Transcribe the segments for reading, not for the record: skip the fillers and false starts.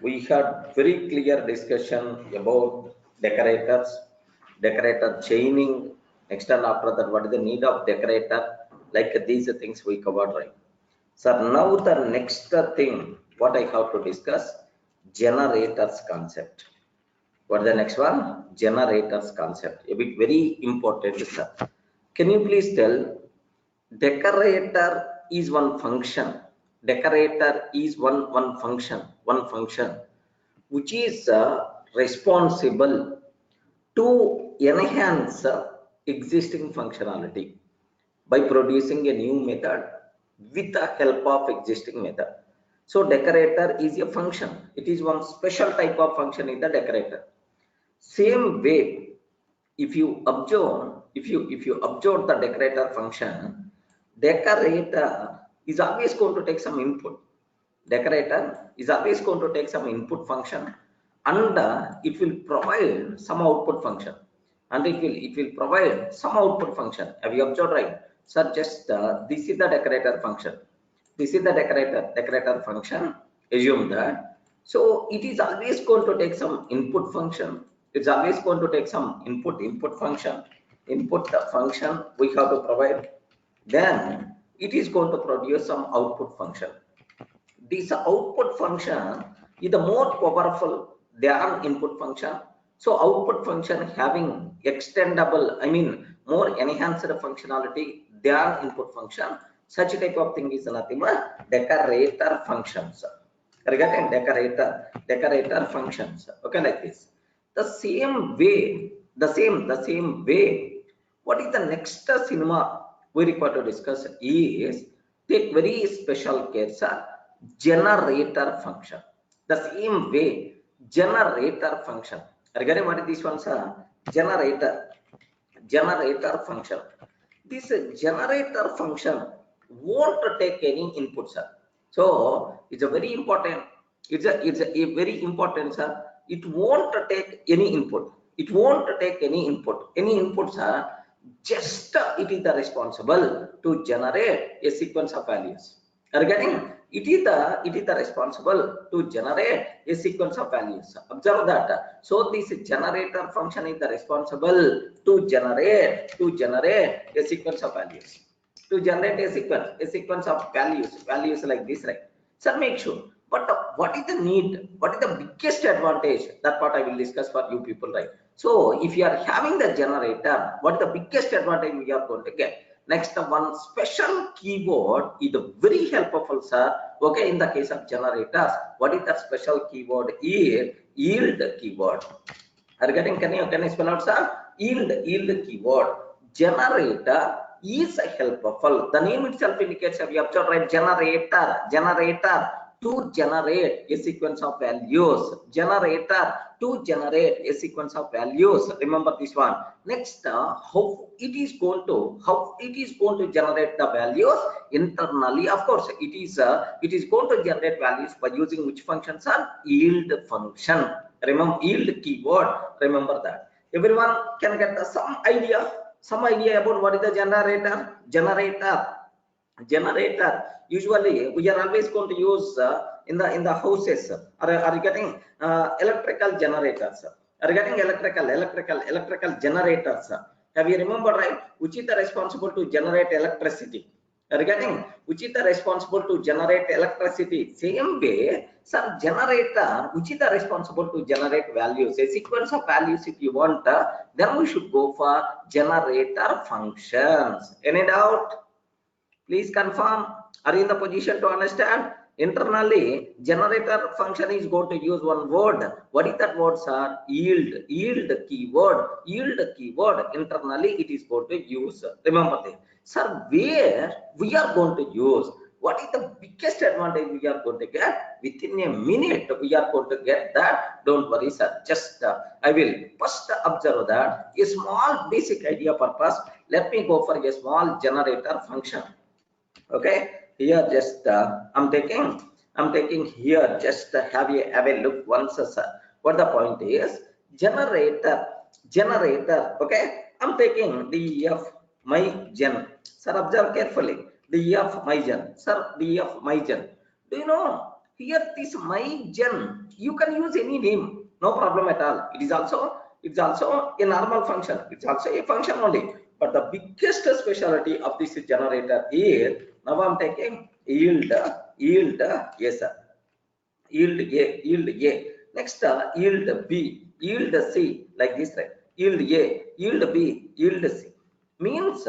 we had very clear discussion about decorators, decorator chaining. Next and after that, what is the need of decorator? Like these things we covered, right? So now the next thing, what I have to discuss, generators concept. What is the next one? Generators concept. A bit very important, sir. Can you please tell? Decorator is one function. Decorator is one function which is responsible to enhance existing functionality by producing a new method with the help of existing method. So decorator is a function. It is one special type of function in the decorator. Same way, if you observe, if you observe the decorator function, decorator is always going to take some input. Decorator is always going to take some input function, and it will provide some output function, and it will provide some output function. Have you observed, right? So just this is the decorator function. This is the decorator function. Assume that. So it is always going to take some input function. It's always going to take some input function. Input function we have to provide. Then it is going to produce some output function. This output function is the more powerful than input function. So output function having extendable, I mean more enhanced functionality than input function. Such type of thing is nothing but decorator functions. Regarding decorator functions. Okay, like this. The same way, the same way. What is the next cinema we require to discuss is take very special care, sir. Generator function. The same way, generator function. Regarding what is this one, sir? Generator function. This generator function won't take any input, sir. So it's a very important. It's a very important, sir. It won't take any input. It won't take any input. Any inputs, sir. Just it is the responsible to generate a sequence of values. Regarding it is the responsible to generate a sequence of values. Observe that. So this generator function is the responsible to generate a sequence of values. To generate a sequence of values like this, right? So make sure. But what is the need? What is the biggest advantage? That part I will discuss for you people, right? So if you are having the generator, what is the biggest advantage we are going to get? Next, one special keyword is very helpful, sir. Okay, in the case of generators, what is that special keyword? Yield keyword. Are you getting? Can you spell out, sir? Yield keyword. Generator is helpful. The name itself indicates, have you observed, right? Generator to generate a sequence of values. Generator to generate a sequence of values. Remember this one. Next, how it is going to generate the values internally. Of course, it is going to generate values by using which function, sir? Yield function. Remember yield keyword. Remember that. Everyone can get some idea about what is the generator. Usually we are always going to use in the houses. Are you getting electrical generators? Are you getting electrical generators? Have you remembered, right? Which is the responsible to generate electricity? Regarding which is the responsible to generate electricity? Same way, some generator which is the responsible to generate values, a sequence of values. If you want, then we should go for generator functions. Any doubt? Please confirm. Are you in the position to understand? Internally, generator function is going to use one word. What is that word, sir? Yield keyword. Yield keyword. Internally, it is going to use. Remember this. Sir, where we are going to use? What is the biggest advantage we are going to get? Within a minute, we are going to get that. Don't worry, sir. Just I will first observe that a small basic idea purpose. Let me go for a small generator function. Okay, here just I'm taking here, just have a look once, sir. What the point is? Generator. Okay, I'm taking the of my gen. Sir, observe carefully. The of my gen. Sir, the of my gen. Do you know Here this my gen, you can use any name, no problem at all. It's also a normal function. It's also a function only. But the biggest specialty of this generator is, now I'm taking yield, yes sir, yield A. Next, yield B, yield C, like this, right? Yield A, yield B, yield C. Means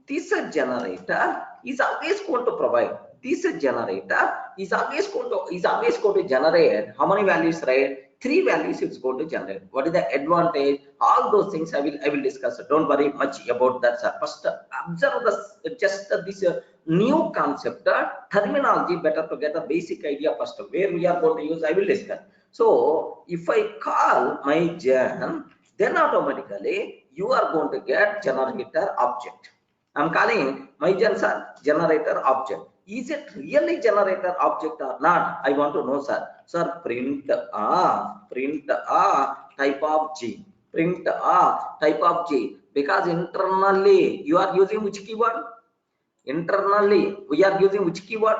this generator is always going to provide. This generator is always going to generate how many values, right? 3 values it's going to generate. What is the advantage? All those things I will discuss. Don't worry much about that, sir. First, observe just this new concept, terminology, better to get a basic idea first. Where we are going to use, I will discuss. So if I call my gen, then automatically you are going to get generator object. I'm calling my generator object. Is it really generator object or not? I want to know, sir. Sir, print a type of G. Print a type of G. Because internally you are using which keyword? Internally we are using which keyword?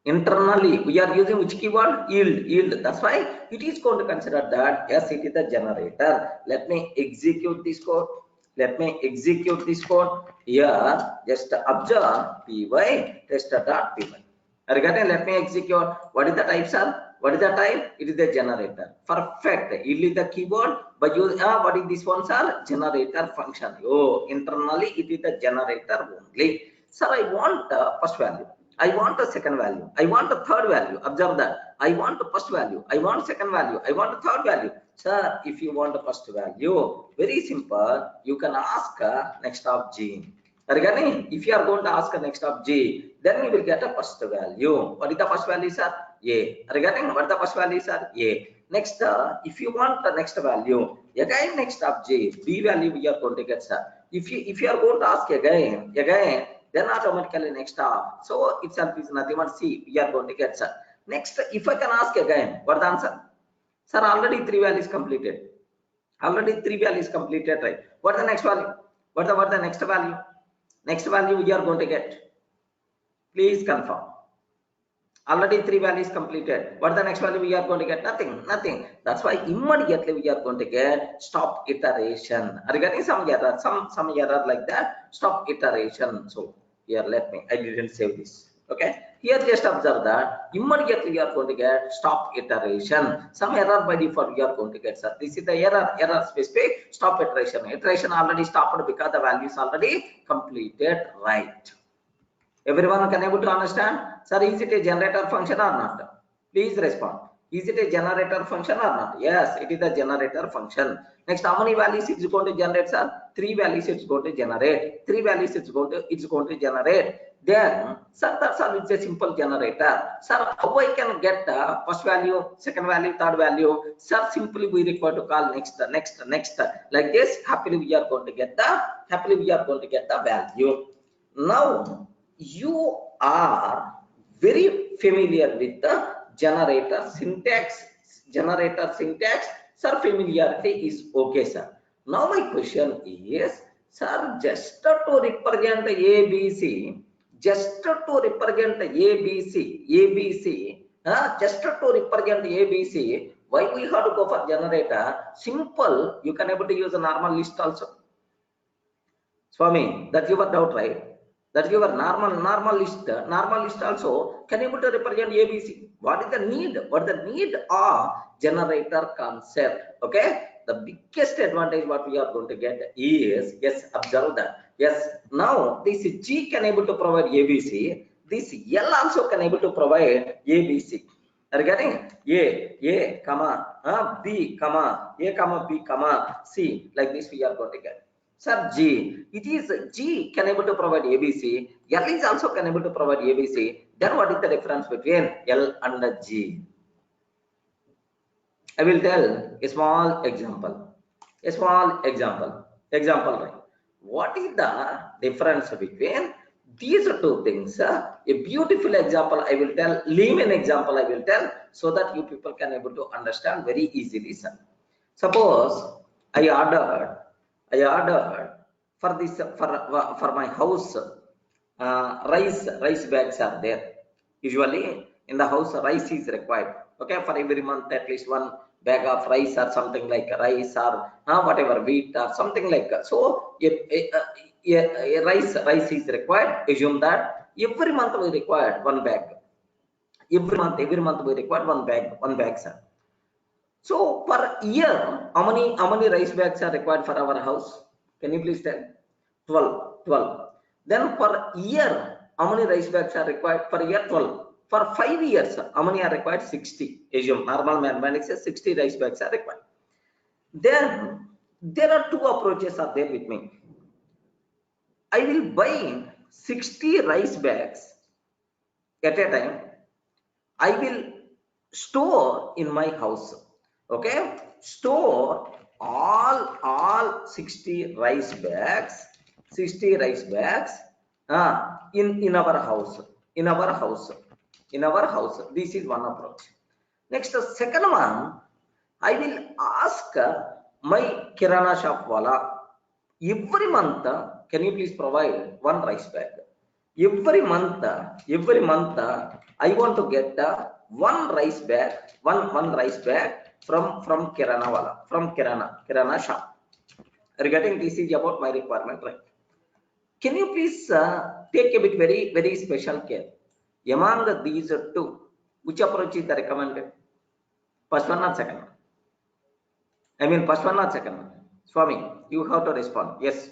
Internally we are using which keyword? Yield. That's why it is going to consider that yes, it is the generator. Let me execute this code. Here. Just observe py test.py. Let me execute. What is the type, sir? What is the type? It is the generator. Perfect. Yield is the keyword. But you what is this one, sir? Generator function. Oh, internally it is the generator only. Sir, I want first value. I want a second value. I want a third value. Observe that. I want a first value. I want second value. I want a third value. Sir, if you want a first value, very simple. You can ask next of G. If you are going to ask next of G, then you will get a first value. What is the first value, sir? A. Regarding what the first value, sir? A. Next, if you want the next value, again next of J, B value we are going to get, sir. If you are going to ask again, then automatically next of. So itself is nothing but C. We are going to get, sir. Next, if I can ask again, what the answer? Sir, already 3 values completed. Already 3 values completed, right? What the next value? What the next value? Next value we are going to get. Please confirm. Already 3 values completed. What the next value we are going to get? Nothing. That's why immediately we are going to get stop iteration. Are you getting some error? Some error like that. Stop iteration. So here, I didn't save this. Okay. Here just observe that immediately we are going to get stop iteration. Some error by default we are going to get, sir. This is the error specific stop iteration. Iteration already stopped because the value is already completed, right? Everyone can able to understand? Sir, is it a generator function or not? Please respond. Is it a generator function or not? Yes, it is a generator function. Next, how many values it's going to generate, sir? 3 values it's going to generate. 3 values it's going to generate. Then, sir, that's all. It's a simple generator. Sir, how I can get the first value, second value, third value? Sir, simply we require to call next. Like this, happily we are going to get the value. Now, you are very familiar with the generator syntax. Sir, familiarity is okay, sir. Now my question is, sir, just to represent ABC, just to represent ABC, why we have to go for generator? Simple, you can able to use a normal list also. Swami, that's your doubt, right? That your normal list also can able to represent ABC. What is the need? What is the need of generator concept? Okay, the biggest advantage what we are going to get is, yes, observe that. Yes, now this G can able to provide ABC. This L also can able to provide ABC. Are you getting? A, comma, B, comma, A, comma, B, comma, C. Like this we are going to get. Sir, G. It is G can able to provide ABC. L is also can able to provide ABC. Then what is the difference between L and G? I will tell a small example. Example, right? What is the difference between these two things? A beautiful example I will tell, layman example I will tell, so that you people can able to understand very easily, sir. Suppose I ordered for this for my house rice bags are there. Usually In the house, rice is required. Okay, for every month, at least one bag of rice or something like rice or whatever, wheat or something like that. So, rice is required. Assume that every month we require one bag. Every month we require one bag, sir. So per year, how many rice bags are required for our house? Can you please tell? 12. Then per year, how many rice bags are required? Per year, 12. For 5 years, how many are required? 60. Assume normal mathematics says 60 rice bags are required. Then there are two approaches are there with me. I will buy 60 rice bags at a time. I will store in my house. Okay, store all 60 rice bags, in our house. This is one approach. Next, the second one, I will ask my kirana shop wala, every month, can you please provide one rice bag? Every month, I want to get one rice bag, one rice bag from kirana wala, from kirana shop. Regarding this is about my requirement, right? Can you please take a bit very special care? Among these two, which approach is the recommended? First one or second one? I mean, first one or second one? Swami, you have to respond. Yes.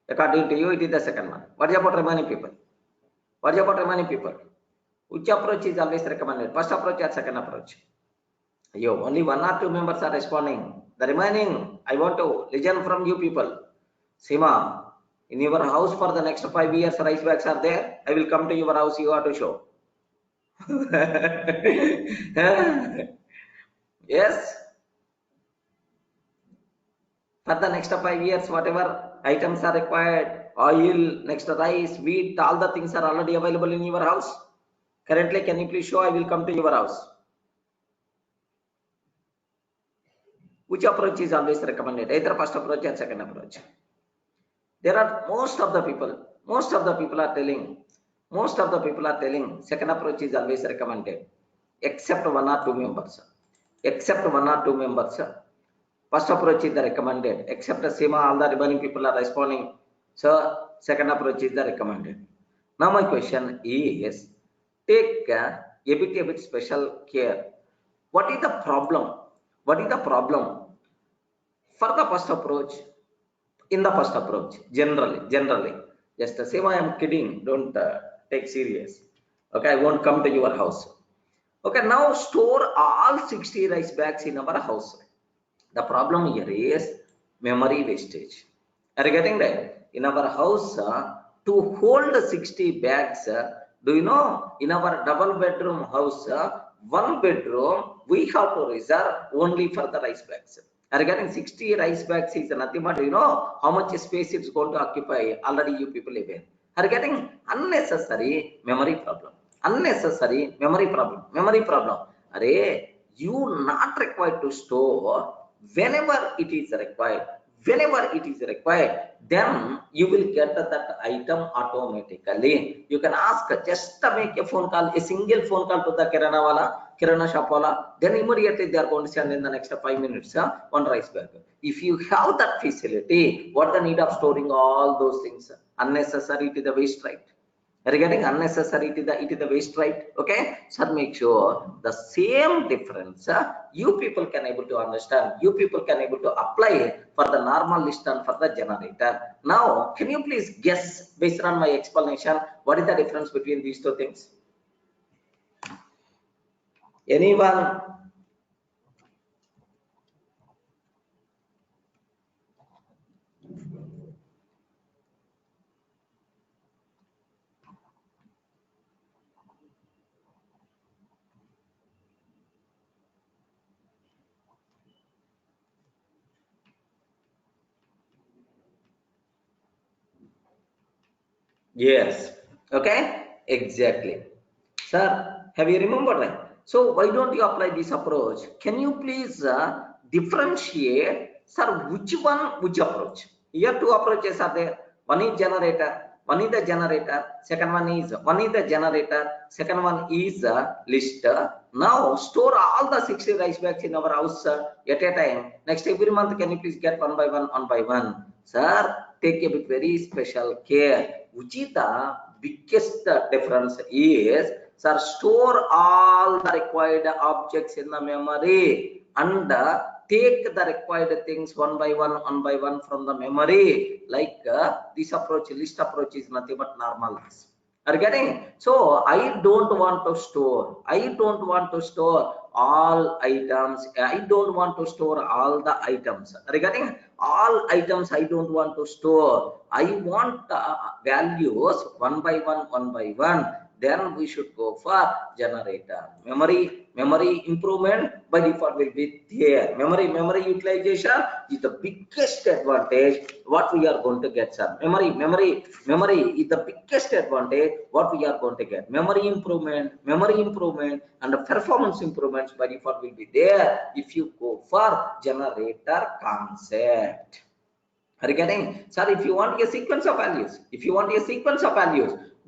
According to you, it is the second one. What is about remaining people? What is about remaining people? Which approach is always recommended? First approach or second approach? Yo, only one or two members are responding. The remaining, I want to listen from you people. Sima, in your house for the next 5 years, rice bags are there. I will come to your house, you have to show. Yes. For the next 5 years, whatever items are required, oil, next rice, wheat, all the things are already available in your house. Currently, can you please show? I will come to your house. Which approach is always recommended? Either first approach or second approach. There are most of the people are telling second approach is always recommended, except one or two members. First approach is the recommended, except Sima, all the remaining people are responding. So second approach is the recommended. Now my question is, take a bit special care. What is the problem? For the first approach? In the first approach, generally, just say I am kidding, don't take serious. Okay, I won't come to your house. Okay, now store all 60 rice bags in our house. The problem here is memory wastage. Are you getting that? In our house, to hold 60 bags, do you know, in our double bedroom house, one bedroom, we have to reserve only for the rice bags. Are you getting 60 rice bags is nothing but, you know, how much space it's going to occupy, already you people live in. Are you getting unnecessary memory problem? Are you not required to store whenever it is required? Then you will get that item automatically. You can ask, just make a phone call, a single phone call to the kirana shop wala, then immediately they are going to send in the next 5 minutes one rice bag. If you have that facility, what the need of storing all those things? Unnecessary to the waste, right? Regarding unnecessary, it is the waste, right? Okay, so make sure the same difference you people can able to understand, you people can able to apply for the normal list and for the generator. Now can you please guess, based on my explanation, what is the difference between these two things? Anyone? Yes. Okay, exactly. Sir, have you remembered, right? So why don't you apply this approach? Can you please differentiate, sir, which approach? Here two approaches are there. One is generator, One is the generator, second one is the generator, second one is list. Now store all the 60 rice bags in our house at a time. Next every month, can you please get one by one? Sir, take a very special care. Which is the biggest difference is, sir, store all the required objects in the memory and take the required things one by one from the memory. Like this approach, list approach is nothing but normal. Are you getting? So I don't want to store all items. I don't want to store all the items. Are you getting? All items I don't want to store. I want values one by one. Then we should go for generator. Memory improvement by default will be there. Memory utilization is the biggest advantage what we are going to get, sir. Memory is the biggest advantage what we are going to get. Memory improvement and the performance improvements by default will be there if you go for generator concept. Are you getting? Sir, if you want a sequence of values,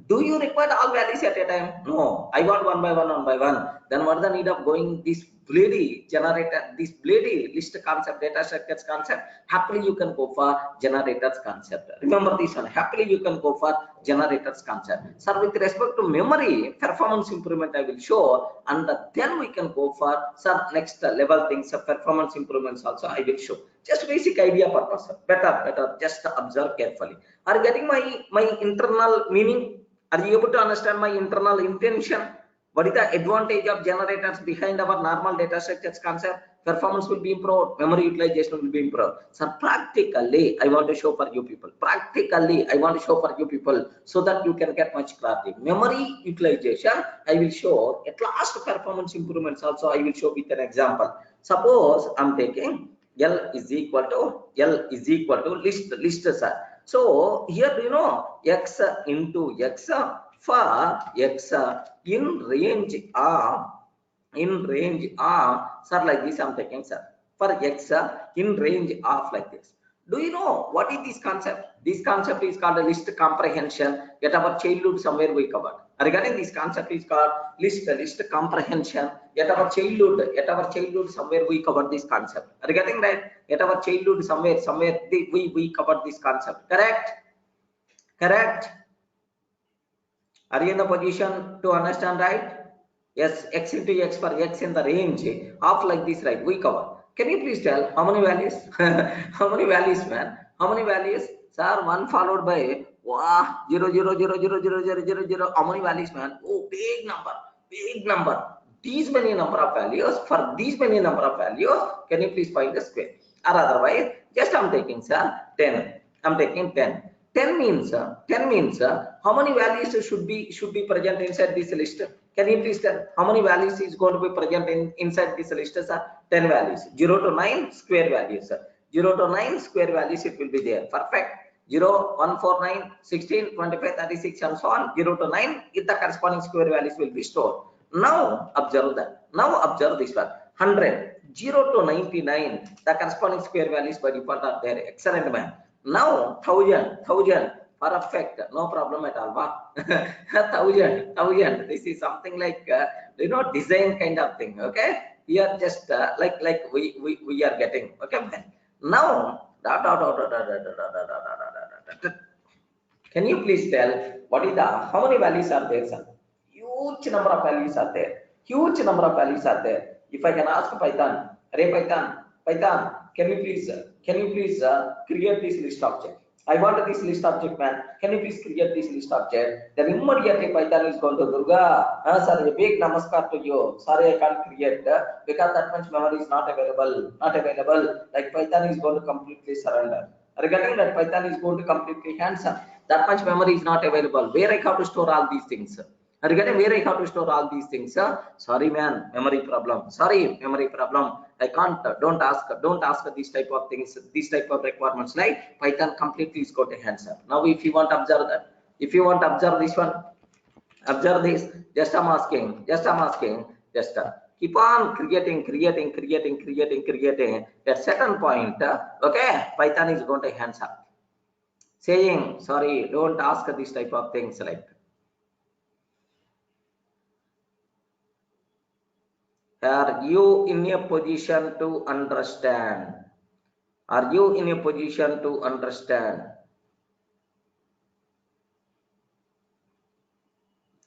do you require all values at a time? No, I want one by one. Then what is the need of going this bloody generator, this bloody list concept, data structures concept? Happily you can go for generators concept. Remember this one, happily you can go for generators concept. Sir, with respect to memory, performance improvement I will show, and then we can go for some next level things, performance improvements also I will show. Just basic idea purpose. Better, just observe carefully. Are you getting my internal meaning? Are you able to understand my internal intention? What is the advantage of generators behind our normal data structures concept? Performance will be improved, memory utilization will be improved. So practically, I want to show for you people. So that you can get much clarity. Memory utilization, I will show. At last, performance improvements also I will show with an example. Suppose I'm taking L is equal to list, sir. So here you know x into x for x in range of sir, like this I'm taking, sir, for x in range of like this. Do you know what is this concept? This concept is called a list comprehension. At our childhood somewhere we covered. Regarding this concept is called list comprehension. At our childhood somewhere we covered this concept. Regarding that, at our childhood somewhere we covered this concept. Correct? Are you in the position to understand, right? Yes, x into x for x in the range of like this, right? We cover. Can you please tell how many values? How many values, man? How many values? Sir, 1 followed by 0, 0, 0, 0, 0, 0, 0, 0. How many values, man? Oh, big number. These many number of values. For these many number of values, can you please find the square? Or otherwise, just I'm taking, sir, 10. I'm taking 10. 10 means how many values should be present inside this list? Can you please tell how many values is going to be present inside this list, sir? 10 values. 0 to 9 square values, sir. 0 to 9 square values it will be there. Perfect. 0, 1, 4, 9, 16, 25, 36 and so on. 0 to 9, if the corresponding square values will be stored. Now observe that. Now observe this one. 100. 0 to 99, the corresponding square values by default are there. Excellent, man. Now 1000, perfect, no problem at all. 1000. This is something like design kind of thing. Okay, here just like we are getting. Okay, now can you please tell what is how many values are there, sir? Huge number of values are there. If I can ask Python, array Python, can you please create this list object? I want this list object, man. Can you please create this list object? Then immediately Python is going to Durga. Sir, a big namaskar to you. Sorry, I can't create because that much memory is not available. Like Python is going to completely surrender. Regarding that, Python is going to completely hands up. That much memory is not available. Where I have to store all these things? Regarding where I have to store all these things, sorry, man, memory problem. I can't. Don't ask these type of things, these type of requirements. Like Python completely is got a hands up. Now, if you want to observe that, if you want to observe this one, observe this. Just I'm asking. Just keep on creating. At certain point, okay, Python is going to hands up. saying, sorry, don't ask this type of things like. Are you in a position to understand? Are you in a position to understand?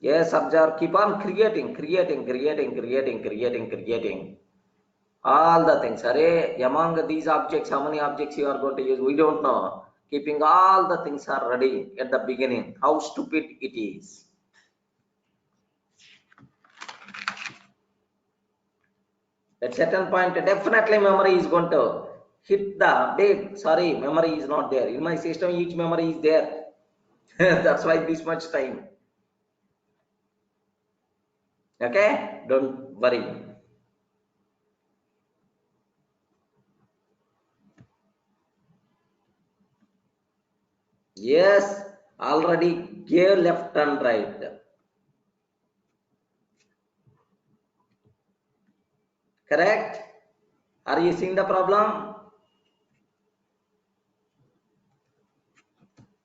Yes, observe, keep on creating. All the things. Array, among these objects, how many objects you are going to use? We don't know. Keeping all the things are ready at the beginning. How stupid it is. At certain point, definitely memory is going to hit the big. Sorry, memory is not there. In my system, each memory is there. That's why this much time. Okay? Don't worry. Yes, already gave left and right. Correct? Are you seeing the problem?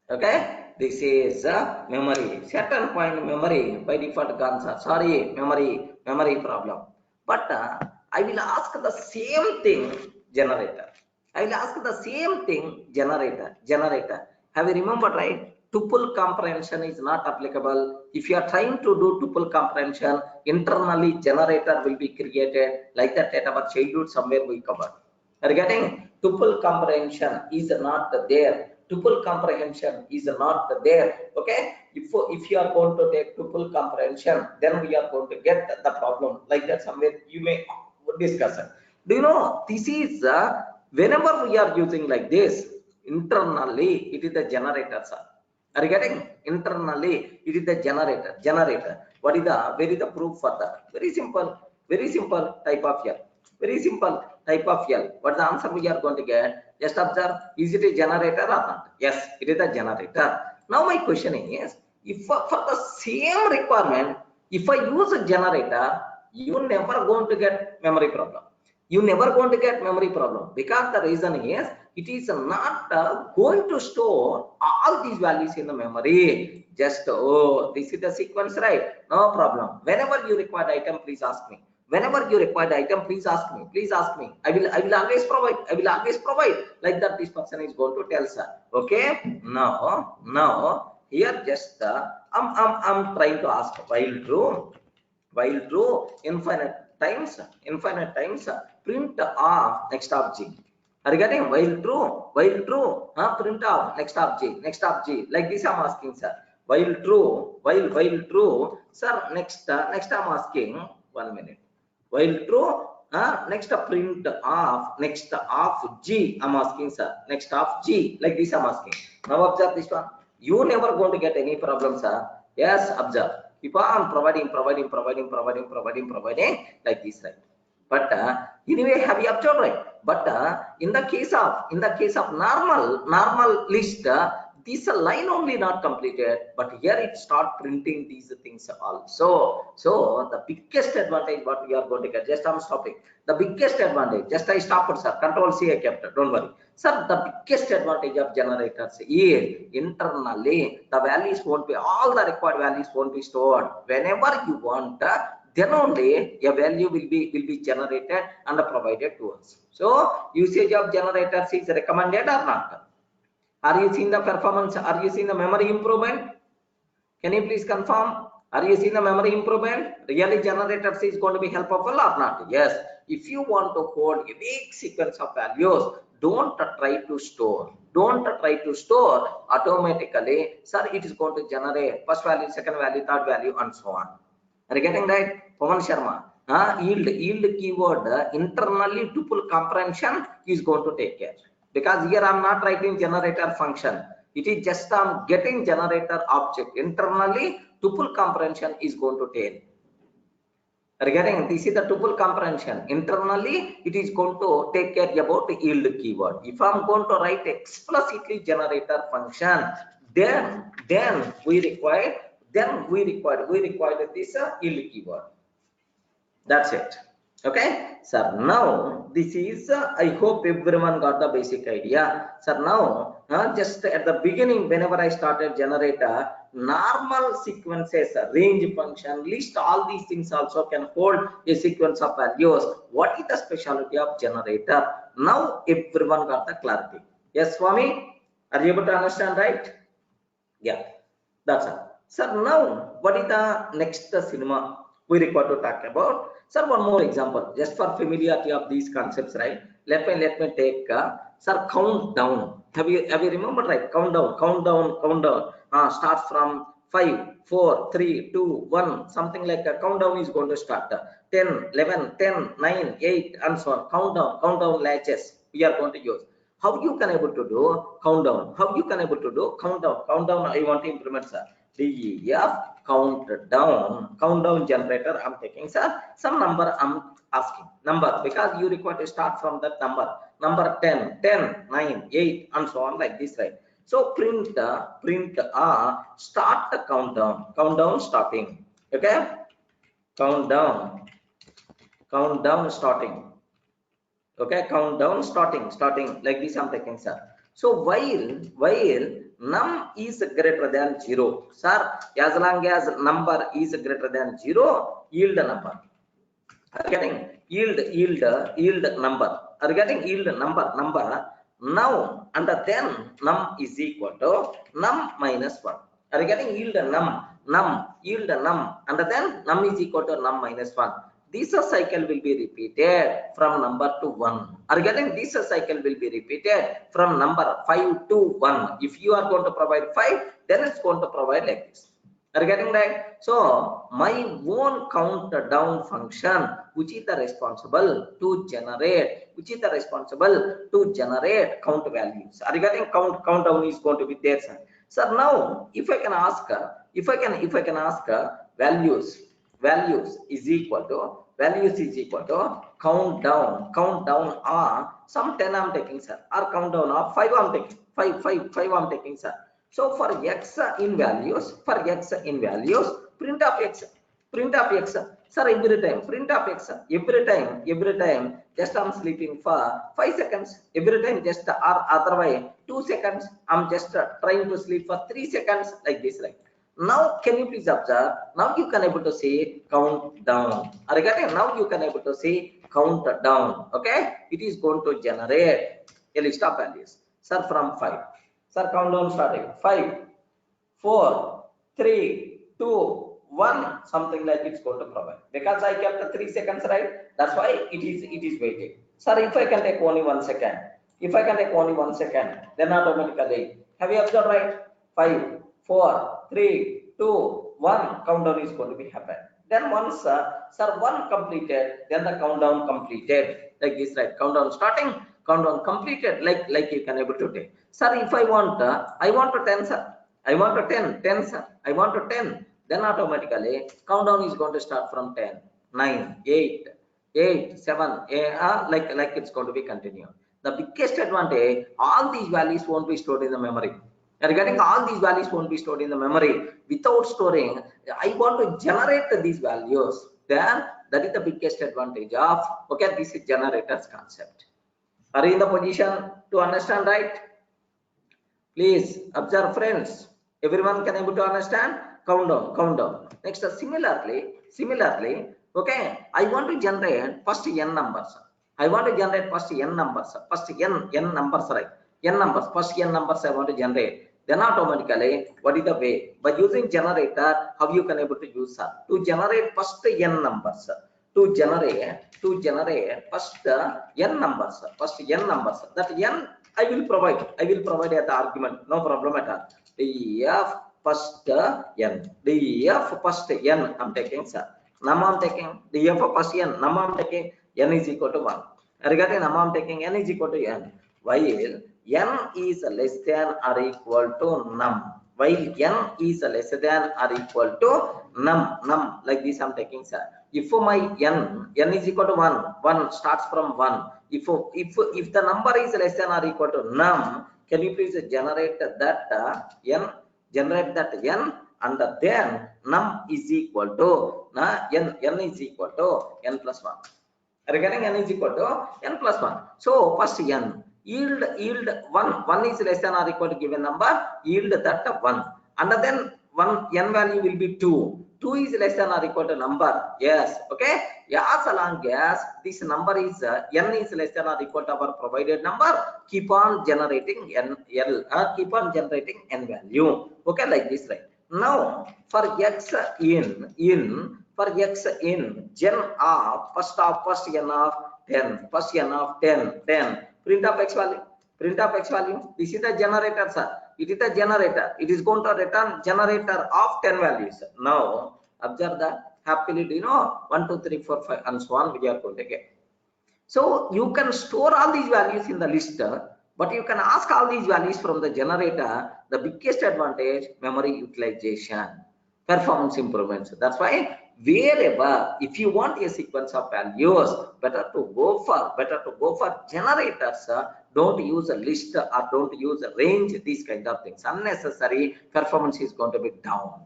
Okay, this is memory. Certain point memory by default answer. Sorry, memory problem. But I will ask the same thing generator. I will ask the same thing generator. Have you remembered, right? Tuple comprehension is not applicable. If you are trying to do tuple comprehension, internally generator will be created like that at our childhood somewhere we covered. Are you getting? Tuple comprehension is not there. Tuple comprehension is not there. Okay? If you are going to take tuple comprehension, then we are going to get the problem like that somewhere you may discuss it. Do you know this is whenever we are using like this, internally it is the generator, sir. Are you getting? Internally it is the generator. Where is the proof for that? Very simple type of here. Very simple type of L. What the answer we are going to get? Just observe, is it a generator or not? Yes, it is a generator. Now my question is, if for the same requirement, if I use a generator, you never going to get memory problem. You never going to get memory problem because the reason is it is not going to store all these values in the memory. Just this is the sequence, right? No problem. Whenever you require item, please ask me. Whenever you require the item, please ask me. I will always provide. Like that, this person is going to tell, sir. Okay? Now here just I'm trying to ask while true infinite times print off next object. Are you getting? While true print off next object. Like this I'm asking, sir. While true, sir. Next I'm asking 1 minute. While true, next print of G, I'm asking, sir. Next of G, like this I'm asking. Now observe this one. You never going to get any problem, sir. Yes, observe. Keep on providing like this, right? But anyway, have you observed, right? But in the case of normal list, this line only not completed, but here it start printing these things also. So the biggest advantage what we are going to get, just I'm stopping. The biggest advantage, just I stopped, sir. Control C I kept it, don't worry. Sir, the biggest advantage of generators is internally the values won't be, all the required values won't be stored. Whenever you want, then only a value will be generated and provided to us. So usage of generators is recommended or not? Are you seeing the performance? Are you seeing the memory improvement? Can you please confirm? Are you seeing the memory improvement? Really generators is going to be helpful or not? Yes. If you want to hold a big sequence of values, don't try to store. Automatically, sir, it is going to generate first value, second value, third value, and so on. Are you getting right? Pawan Sharma. Yield keyword internally tuple comprehension is going to take care. Because here I'm not writing generator function. It is just I'm getting generator object. Internally, tuple comprehension is going to take. Regarding this is the tuple comprehension. Internally, it is going to take care about the yield keyword. If I'm going to write explicitly generator function, then we require this yield keyword. That's it. Okay, sir. Now this is I hope everyone got the basic idea. Sir, now just at the beginning, whenever I started generator, normal sequences, range function, list, all these things also can hold a sequence of values. What is the specialty of generator? Now everyone got the clarity. Yes, Swami, are you able to understand, right? Yeah, that's all. Sir, now what is the next cinema we require to talk about? Sir, one more example, just for familiarity of these concepts, right? Let me take sir, countdown. Have you remembered, right? Countdown. Starts from 5, 4, 3, 2, 1. Something like a countdown is going to start. 10, 11, 10, 9, 8, and so on. Countdown latches we are going to use. How you can able to do countdown? How you can able to do countdown? I want to implement, sir. DEF countdown generator. I'm taking, sir, some number. I'm asking number because you require to start from that number 10, 10, 9, 8, and so on, like this, right? So print start the countdown starting. Okay, countdown starting. Okay, countdown starting like this I'm taking, sir. So while num is greater than 0, sir, as long as number is greater than 0, yield number. Are you getting? Yield number. Are you getting? Yield number now, and then num is equal to num minus 1. Are you getting? Yield num, and then num is equal to num minus 1. This cycle will be repeated from number to 1. Are you getting? This cycle will be repeated from number 5 to 1. If you are going to provide 5, then it's going to provide like this. Are you getting right? So my own countdown function, which is the responsible to generate count values. Are you getting? Countdown is going to be there, sir. So now if I can ask values is equal to countdown are some 10 I'm taking, sir, or countdown of 5 I'm taking, 5 I'm taking, sir. So for x in values, print of x, sir, every time print of x, every time just I'm sleeping for 5 seconds, every time just, or otherwise 2 seconds I'm just trying to sleep for 3 seconds, like this, right? Now can you please observe? Now you can able to see countdown. Are you getting? Now you can able to see countdown. Okay, it is going to generate a list of values, sir, from 5. Sir, countdown starting 5, 4, 3, 2, 1, something like it's going to provide, because I kept 3 seconds, right? That's why it is waiting. Sir, if I can take only 1 second, then automatically, have you observed, right? 5, 4, 3, 2, 1, countdown is going to be happen. Then once sir 1 completed, then the countdown completed, like this, right? Countdown starting, countdown completed, like you can able to take. Sir, if I want to 10, sir, I want to 10, sir, I want to 10, then automatically countdown is going to start from 10, 9, 8, 7, like it's going to be continued. The biggest advantage, all these values won't be stored in the memory. Regarding all these values won't be stored in the memory. Without storing, I want to generate these values. Then that is the biggest advantage of, okay, this is generators concept. Are you in the position to understand, right? Please observe, friends. Everyone can able to understand? Countdown. Next, similarly, okay, I want to generate first n numbers. I want to generate first n numbers. First n numbers, right? N numbers. First n numbers I want to generate. Then automatically, what is the way? By using generator, how you can able to use that? To generate first n numbers. To generate first n numbers. That n I will provide at the argument. No problem at all. Def first n. Def first n I'm taking, sir. Num I'm taking. Def first n. Num I'm taking. N is equal to 1. Regarding num I'm taking, n is equal to n. While n is less than or equal to num. While n is less than or equal to num, like this I'm taking, sir. If my n is equal to 1 starts from 1. If the number is less than or equal to num, can you please generate that n? And then num is equal to n is equal to n plus 1. Regarding n is equal to n plus 1. So first n yield 1 is less than or equal to given number, yield that 1, and then 1 n value will be 2 is less than or equal to number, yes, okay, as long as this number is n is less than or equal to our provided number, keep on generating keep on generating n value, okay, like this, right? Now for x in gen of first n of 10, print of x value, this is the generator, sir. It is the generator. It is going to return generator of 10 values. Now observe that happily, 1 2 3 4 5 and so on we are going to get. So you can store all these values in the list, but you can ask all these values from the generator. The biggest advantage, memory utilization, performance improvements. That's why wherever, if you want a sequence of values, better to go for generators. Don't use a list or don't use a range, these kind of things. Unnecessary performance is going to be down,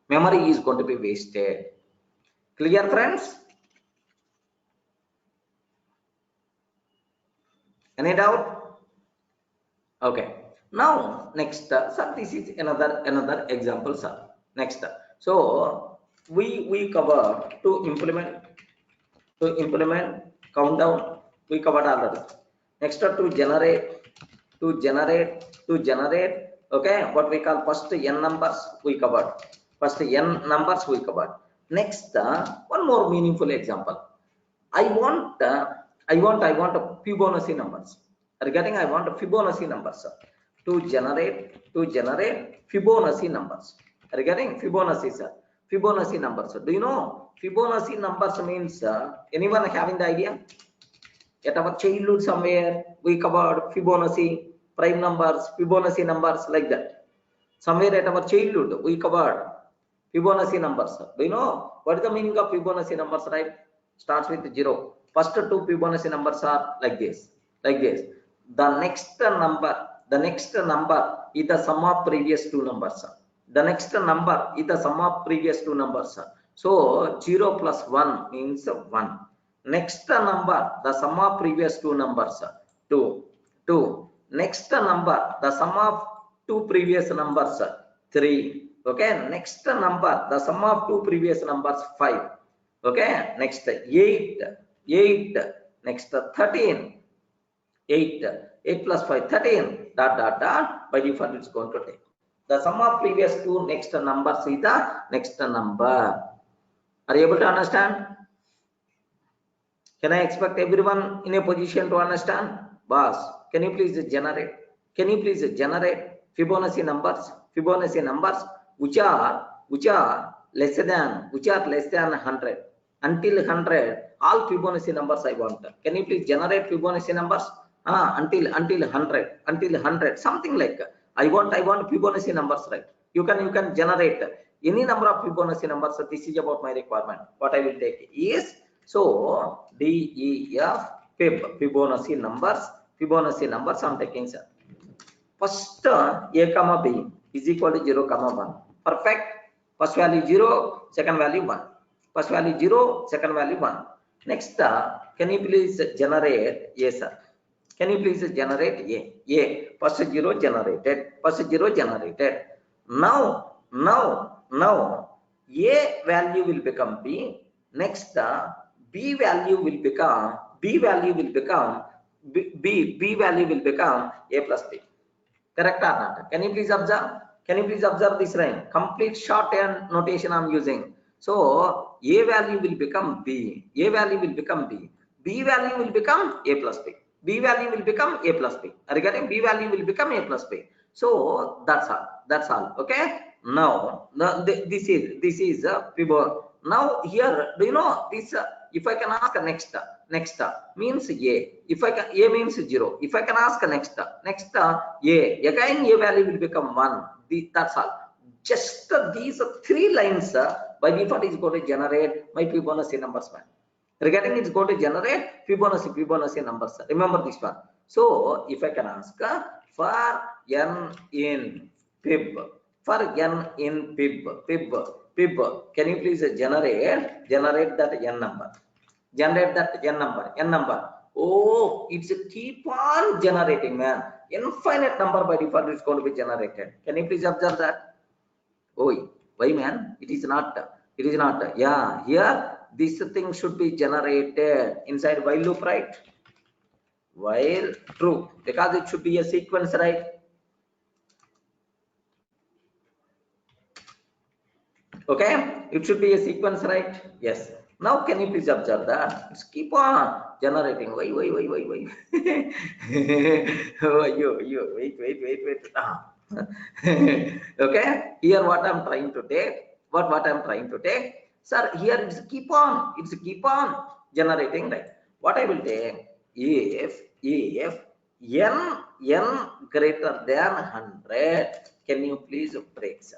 memory is going to be wasted. Clear, friends? Any doubt? Okay. Now next, sir, this is another example, sir. Next, so we cover to implement countdown, we covered already. Next, to generate, okay, what we call first n numbers we covered. Next, one more meaningful example. I want Fibonacci numbers. Regarding I want Fibonacci numbers to generate Fibonacci numbers. Regarding Fibonacci, sir, Fibonacci numbers. Do you know Fibonacci numbers means? Anyone having the idea? At our childhood somewhere we covered Fibonacci prime numbers, Fibonacci numbers, like that. Somewhere at our childhood we covered Fibonacci numbers. Do you know what is the meaning of Fibonacci numbers? Right? Starts with 0. First two Fibonacci numbers are like this. The next number is the sum of previous two numbers. So 0 plus 1 means 1. Next number, the sum of previous two numbers, 2. Next number, the sum of two previous numbers, 3. Okay. Next number, the sum of two previous numbers, 5. Okay. Next 8. Next 13. 8 plus 5, 13. Dot. By default, it's going to take the sum of previous two next numbers is the next number. Are you able to understand? Can I expect everyone in a position to understand? Boss, can you please generate Fibonacci numbers which are less than 100 until 100, all Fibonacci numbers I want. Can you please generate Fibonacci numbers until 100 something like I want Fibonacci numbers, right? You can generate any number of Fibonacci numbers. This is about my requirement. What I will take is, so DEF Fibonacci numbers I'm taking, sir. First A comma B is equal to 0 comma 1. Perfect. First value 0, second value 1. First value 0, second value 1. Next, can you please generate? Yes, sir. Can you please generate A? First 0 generated. Now A value will become B. Next, B value will become B value will become A plus B. Correct or not? Can you please observe? This line? Complete shorthand notation I'm using. So A value will become B. B value will become A plus B. Regarding B value will become A plus B. So that's all. Okay. Now this is a Fibonacci. Now here, do you know this? If I can ask next means A. A means 0. If I can ask next A, again A value will become 1. That's all. Just these three lines by default is going to generate my Fibonacci numbers, man. Regarding it's going to generate Fibonacci numbers. Remember this one. So if I can ask for n in Fib, can you please generate that n number? generate that n number. Oh, it's a keep on generating, man. Infinite number by default is going to be generated. Can you please observe that? Oh, why, man? It is not. It is not. Yeah, here this thing should be generated inside while loop, right? While true, because it should be a sequence, right? Okay, it should be a sequence, right? Yes. Now, can you please observe that? Let's keep on generating. Why? Oh, you, wait. Ah. Okay, here what I'm trying to take, what I'm trying to take, sir, here it's keep on generating, right? What I will take, if n greater than 100, can you please break, sir?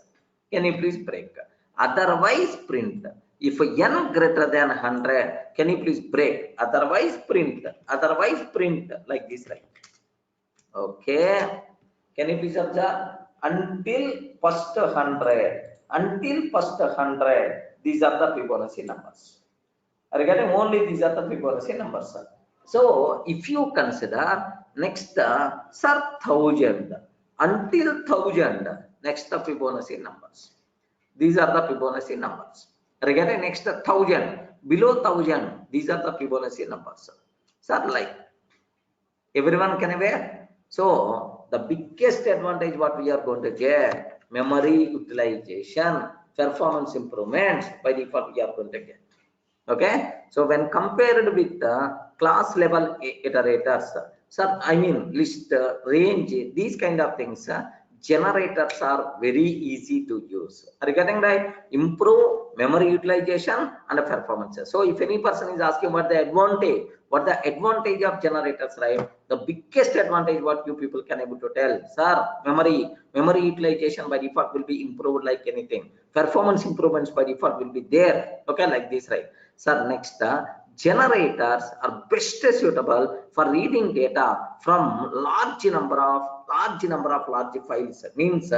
Can you please break? Otherwise print. If n greater than 100, can you please break? Otherwise print like this, right? Okay. Can you please observe? Until first 100. Until first 100. These are the Fibonacci numbers. Are you getting? Only these are the Fibonacci numbers. So if you consider next, sir, 1000. Until 1000. Next the Fibonacci numbers. These are the Fibonacci numbers. Are you getting? Next 1000. Below 1000. These are the Fibonacci numbers. Sir, like everyone can aware. So the biggest advantage what we are going to get, memory utilization, performance improvements by default we are going to get. Okay, so when compared with the class level iterators, sir, I mean list, range, these kind of things, generators are very easy to use. Are you getting right? Improve memory utilization and performance. So if any person is asking what the advantage of generators, right? The biggest advantage what you people can able to tell, sir, memory utilization by default will be improved like anything. Performance improvements by default will be there. Okay, like this, right? Sir, next, generators are best suitable for reading data from large number of large files. Means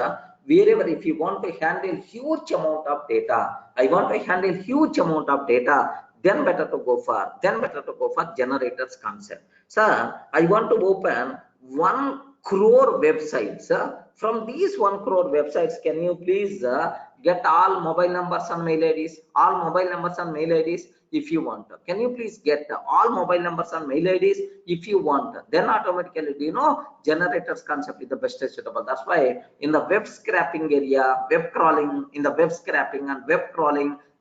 wherever if you want to handle huge amount of data, then better to go for generators concept. Sir, I want to open 1 crore websites. From these 1 crore websites, can you please get all mobile numbers and mail IDs? If you want. Can you please get all mobile numbers and mail IDs if you want? Then automatically, generators concept is the best suitable. That's why in the web scraping area, web crawling,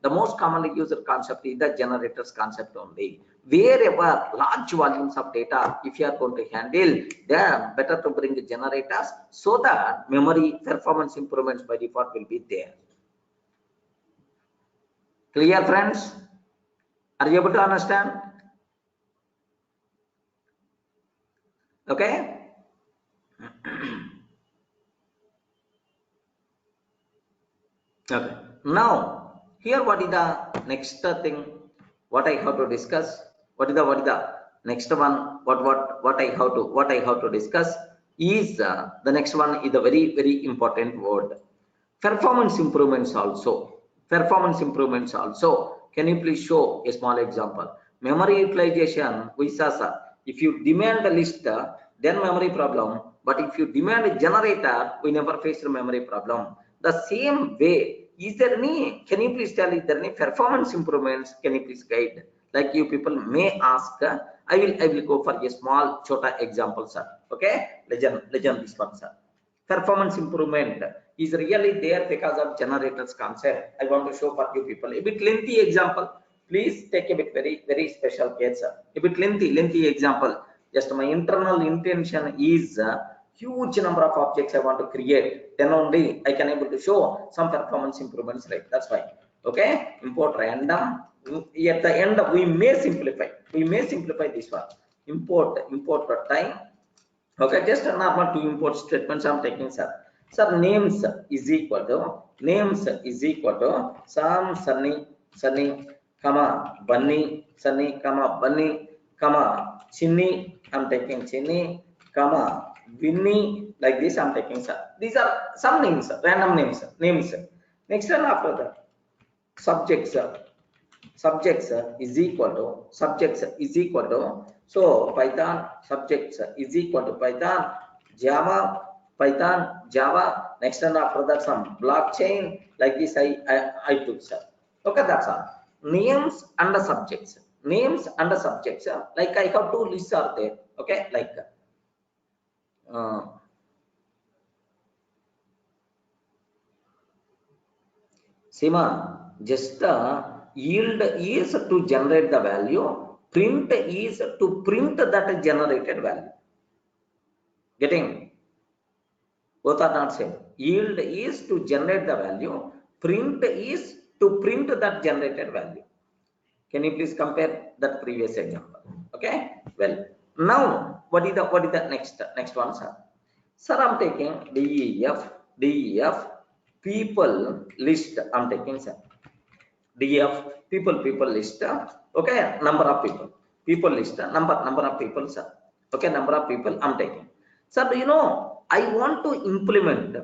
the most commonly used concept is the generators concept only. Wherever large volumes of data, if you are going to handle, then better to bring the generators so that memory performance improvements by default will be there. Clear, friends? Are you able to understand? Okay. Okay. Now, here what is the next thing? What I have to discuss? What is the next one? What I have to discuss is the next one is a very important word. Performance improvements also. Can you please show a small example? Memory utilization, we saw, sir. If you demand a list, then memory problem. But if you demand a generator, we never face a memory problem. The same way, is there any? Can you please tell? Is there any performance improvements? Can you please guide? Like you people may ask. I will go for a small chota example, sir. Okay, legend this one, sir. Performance improvement is really there because of generators concept. I want to show for you people a bit lengthy example. Please take a bit very special case, sir. A bit lengthy example. Just my internal intention is huge number of objects I want to create. Then only I can able to show some performance improvements, right? That's why. Okay, import random. At the end, we may simplify this one. Import time. Okay, just a normal two import statements I'm taking, sir. Sir, names is equal to Sam, Sunny, comma, Bunny, comma, Chinny, I'm taking Chinny, comma, Winnie, like this I'm taking, sir. These are some names, random names. Next one after that, subjects, subjects is equal to so Python subjects is equal to Java. Next and after that some blockchain, like this I took, sir. Okay, that's all. Names and the subjects, like I have two lists are there. Okay, like Sima, just yield is to generate the value, print is to print that generated value. Getting? Both are not same. Yield is to generate the value, print is to print that generated value. Can you please compare that previous example? Okay. Well, now what is the next one, sir? Sir, I'm taking DEF people list. I'm taking, sir. DEF people list. Okay, number of people list, number of people, sir. Okay, number of people I'm taking. Sir, do you know I want to implement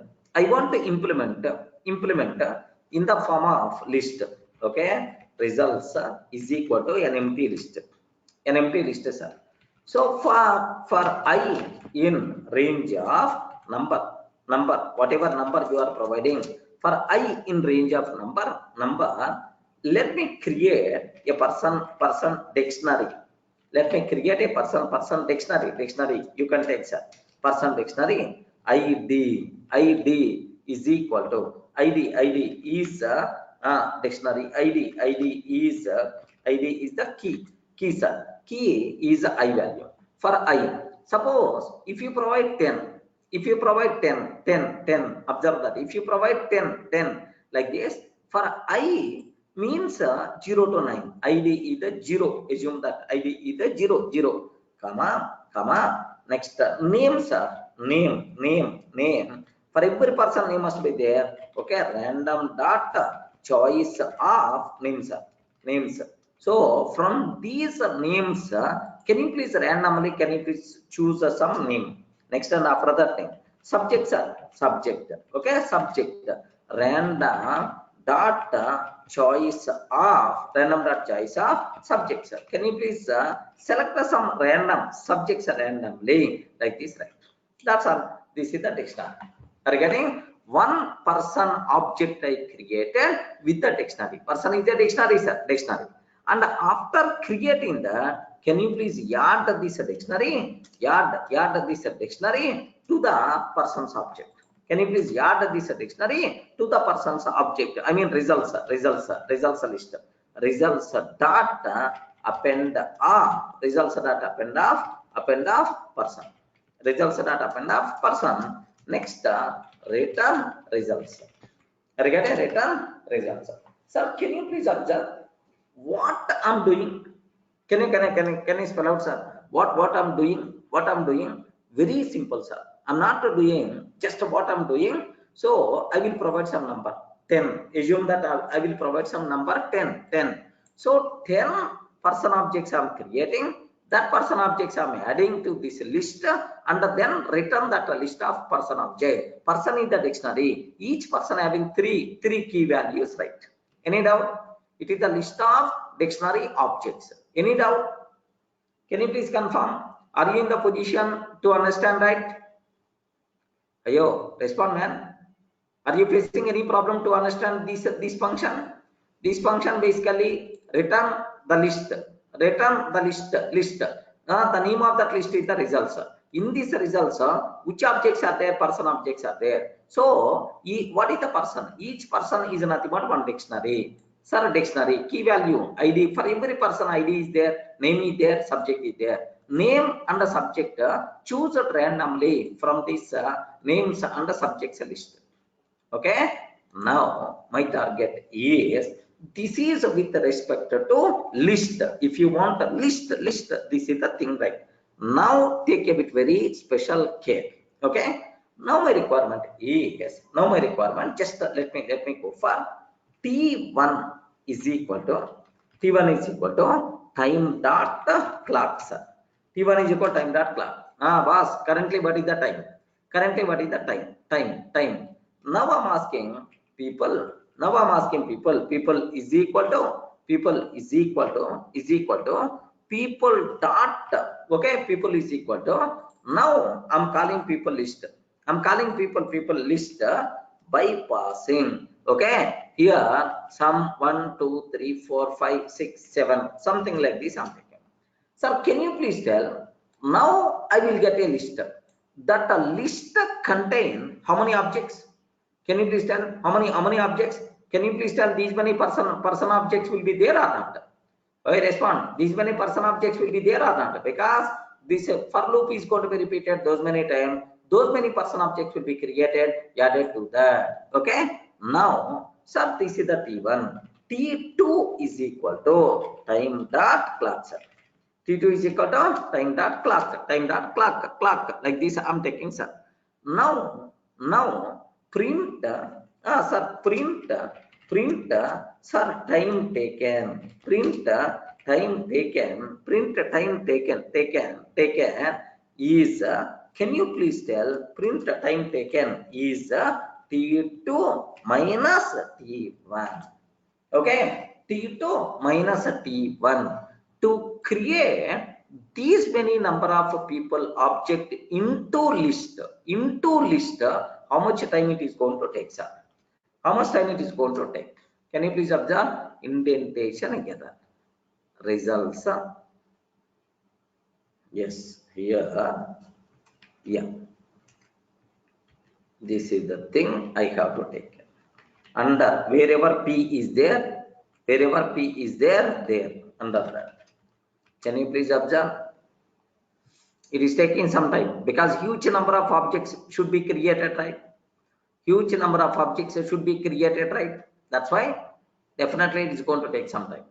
in the form of list. Okay, results is equal to an empty list. Sir. So for I in range of number, whatever number you are providing, for I in range of number, let me create a person dictionary. Let me create a person dictionary. You can take, sir, person dictionary. ID is equal to ID is dictionary. ID is the key, sir. Key is I value. For I, suppose if you provide 10, observe that if you provide 10 like this, for I means 0 to 9, ID is the 0. Assume that ID is the 0, comma. Next names are name. For every person name must be there. Okay, random dot choice of names. So from these names, can you please randomly choose some name? Next and after that name, subject. Okay, subject random dot choice of subjects. Can you please select some random subjects randomly, like this, right? That's all. This is the dictionary. Are you getting? One person object I created with the dictionary. Person is the dictionary, sir. Dictionary. And after creating that, can you please add this dictionary? Add this dictionary to the person's object. Can you please add this dictionary to the person's object? I mean results list. Results dot append of person. Results dot append of person. Next, return results. Regarding return results. Sir, can you please observe what I'm doing? Can you spell out, sir? What I'm doing? Very simple, sir. I'm not doing just what I'm doing. So I will provide some number 10. Assume that I will provide some number 10. So 10 person objects I'm creating. That person objects I'm adding to this list, and then return that list of person object. Person is the dictionary. Each person having three key values, right? Any doubt? It is the list of dictionary objects. Any doubt? Can you please confirm? Are you in the position to understand, right? Ayo, respond, man. Are you facing any problem to understand this function? This function basically return the list. The name of that list is the results. In these results, which objects are there? Person objects are there. So, what is the person? Each person is nothing but one dictionary. Sir, dictionary, key value, ID. For every person, ID is there, name is there, subject is there. Name and the subject, choose it randomly from this names and the subjects list. Okay. Now, my target is, this is with respect to list. If you want a list, this is the thing, right? Now take a bit very special care. Okay. Now my requirement is, just let me go for T1 is equal to time dot clock, sir. T1 is equal to time dot clock. Boss, currently what is the time? Time. Now I'm asking people. People is equal to people is equal to people dot, okay, people is equal to, now I'm calling people list. I'm calling people list bypassing, okay. Here some 1 2 3 4 5 6 7 something like this I'm taking. Sir, can you please tell, now I will get a list. That a list contain how many objects? Can you please tell how many objects? Can you please tell these many person objects will be there or not? I respond, these many person objects will be there or not? Because this for loop is going to be repeated those many times. Those many person objects will be created, added to that. Okay. Now, sir, this is the T1. T2 is equal to time dot clock, sir. T2 is equal to time dot clock, like this I'm taking, sir. Now print, sir, print, sir, time taken, print time taken is, can you please tell, print time taken is T2 minus T1. Okay, T2 minus T1 to create these many number of people object into list. How much time it is going to take, sir? How much time it is going to take? Can you please observe indentation together? Results. Yes, here, yeah. This is the thing I have to take. And wherever P is there, there under that. Can you please observe? It is taking some time because huge number of objects should be created, right? Huge number of objects should be created, right? That's why definitely it is going to take some time.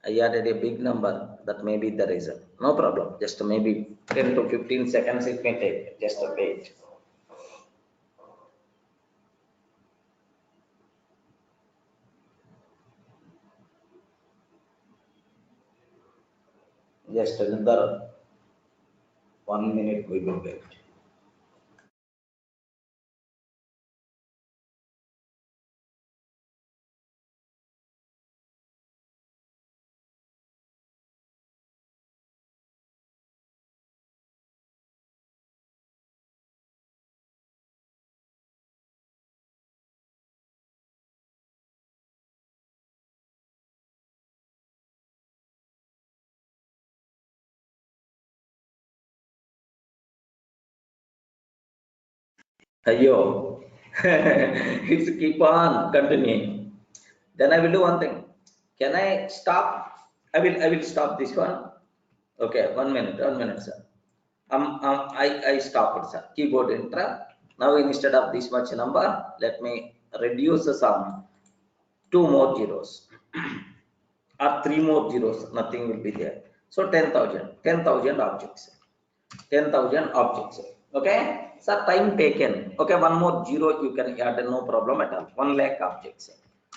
I added a big number, that may be the reason. No problem, just maybe 10 to 15 seconds it may take, just a wait. Just another 1 minute we will wait. Ayo, it's keep on continuing. Then I will do one thing. Can I stop? I will stop this one. Okay, 1 minute, sir. I stopped, sir. Keyboard interrupt. Now instead of this much number, let me reduce some 2 more zeros or 3 more zeros. Nothing will be there. So 10,000 objects. 10,000 objects. Okay. So time taken. Okay, one more zero you can add, no problem at all. 1 lakh objects.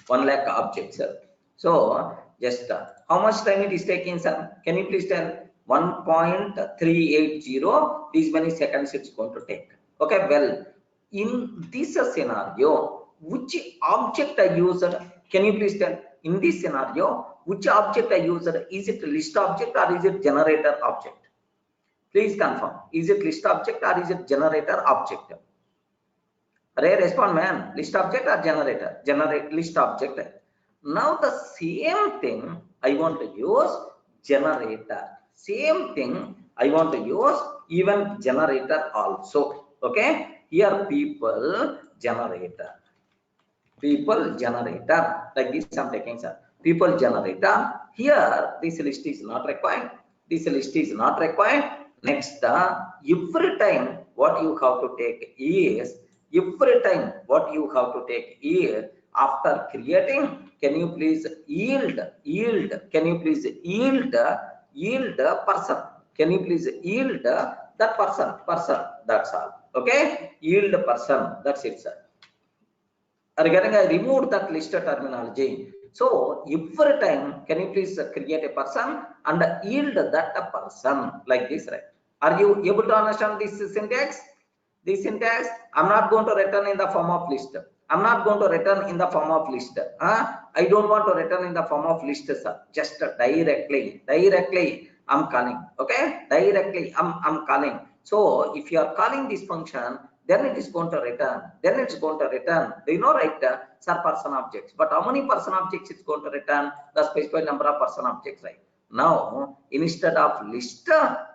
1 lakh objects. So just how much time it is taking, sir? Can you please tell? 1.380. These many seconds it's going to take. Okay, well, in this scenario, which object I used? Can you please tell? In this scenario, which object I used? Is it list object or is it generator object? Please confirm. Is it list object or is it generator object? Array, respond, man. List object or generator? Generate list object. Now the same thing I want to use generator. Same thing I want to use even generator also. Okay. Here people generator. People generator. Like this I'm taking, sir. People generator. Here this list is not required. This list is not required. Next, every time what you have to take is, after creating, can you please yield, can you please yield person, can you please yield that person, that's all. Okay, yield person, that's it, sir. Regarding I removed that list terminology, So every time, can you please create a person and yield that a person like this, right? Are you able to understand this syntax? This syntax, I'm not going to return in the form of list. I'm not going to return in the form of list. I don't want to return in the form of list, sir. Just directly I'm calling. Okay, directly I'm calling. So if you are calling this function, then it is going to return. Then it's going to return. Do you know, right? Sir, person objects. But how many person objects it's going to return? The specified number of person objects, right? Now instead of list,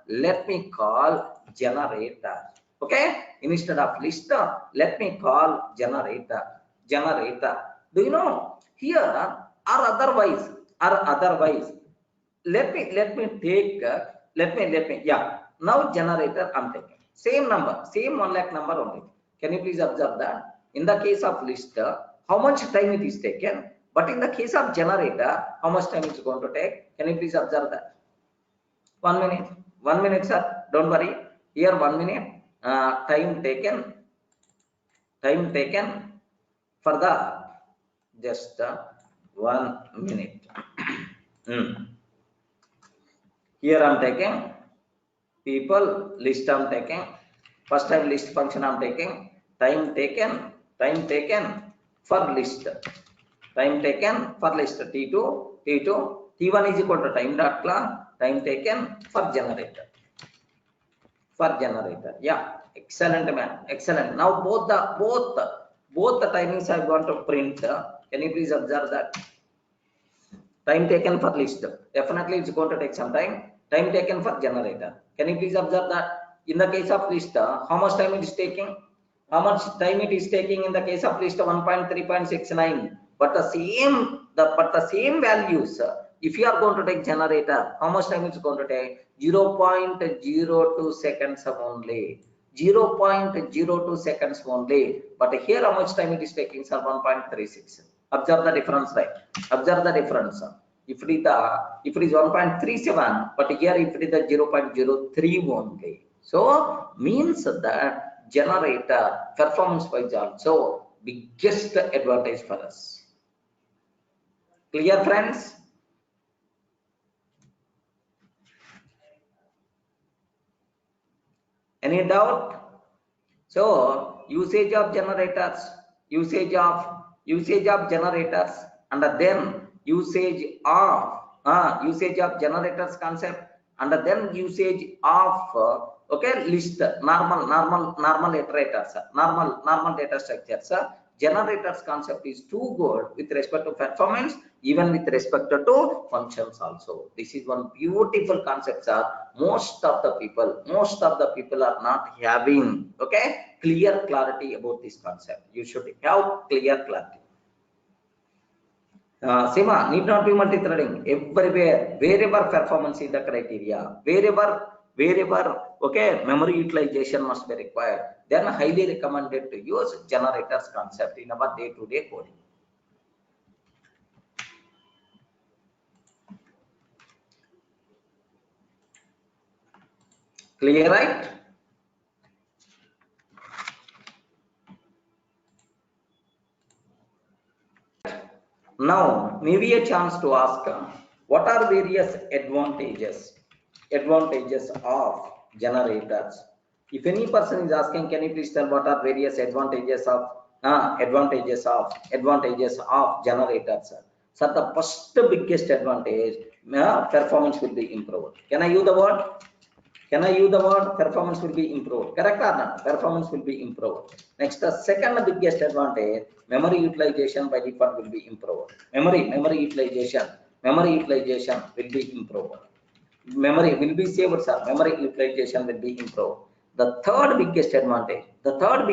let me call generator. Okay, instead of list, let me call generator. Do you know here or otherwise let me take yeah, now generator I'm taking same number, same 1 lakh number only. Can you please observe that in the case of list how much time it is taken, but in the case of generator how much time it's going to take? Can you please observe that? 1 minute sir, don't worry. Here 1 minute time taken for the just 1 minute. Here I'm taking people list, I'm taking first time list function, I'm taking time taken for list, time taken for list t2 t1 is equal to time dot clock, time taken for generator. Yeah, excellent man, excellent. Now both the timings I want to print. Can you please observe that? Time taken for list, definitely it's going to take some time. Time taken for generator, can you please observe that in the case of list how much time it is taking? How much time it is taking in the case of list? 1.3.69. But the same values if you are going to take generator, how much time it's going to take? 0.02 seconds only. 0.02 seconds only. But here how much time it is taking, sir? 1.36. Observe the difference, right? Observe the difference. If it is 1.37, but here if it is the 0.03 only. So means that generator performance wise also biggest advantage for us. Clear, friends? Any doubt? So usage of generators, and then usage of generators concept, and then usage of okay list normal iterators, normal data structures. Generators concept is too good with respect to performance, even with respect to functions also. This is one beautiful concept, sir. Most of the people are not having clear clarity about this concept. You should have clear clarity. Sima need not be multi-threading everywhere, wherever performance is the criteria, wherever memory utilization must be required, then highly recommended to use generators concept in our day-to-day coding. Clear, right? Now maybe a chance to ask what are various advantages of generators? If any person is asking, can you please tell what are various advantages of generators? So the first biggest advantage, performance will be improved. Can I use the word? Performance will be improved? Correct or not? Performance will be improved. Next, the second biggest advantage, memory utilization by default will be improved. Memory utilization will be improved. Memory will be saved, sir. Memory utilization will be improved. The third biggest advantage, what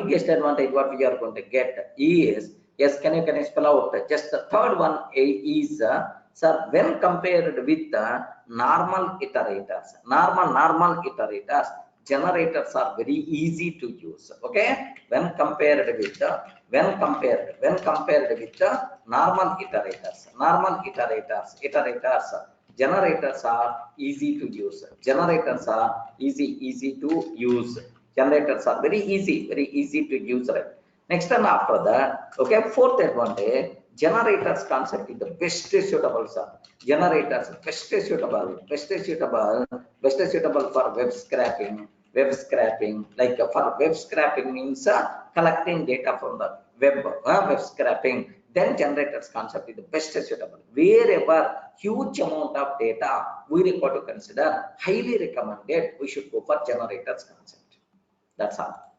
we are going to get is, yes, can you spell out? Just the third one is, sir, when compared with the normal iterators, generators are very easy to use. Okay, when compared with the normal iterators, generators are easy to use. Generators are easy to use. Generators are very easy to use, right? Next, and after that, fourth advantage, Generators concept is the best suitable, sir. Generators best suitable for web scraping. Like for web scraping means collecting data from the web scraping. Then generators concept is the best suitable. Wherever huge amount of data we require to consider, highly recommended we should go for generators concept. That's all.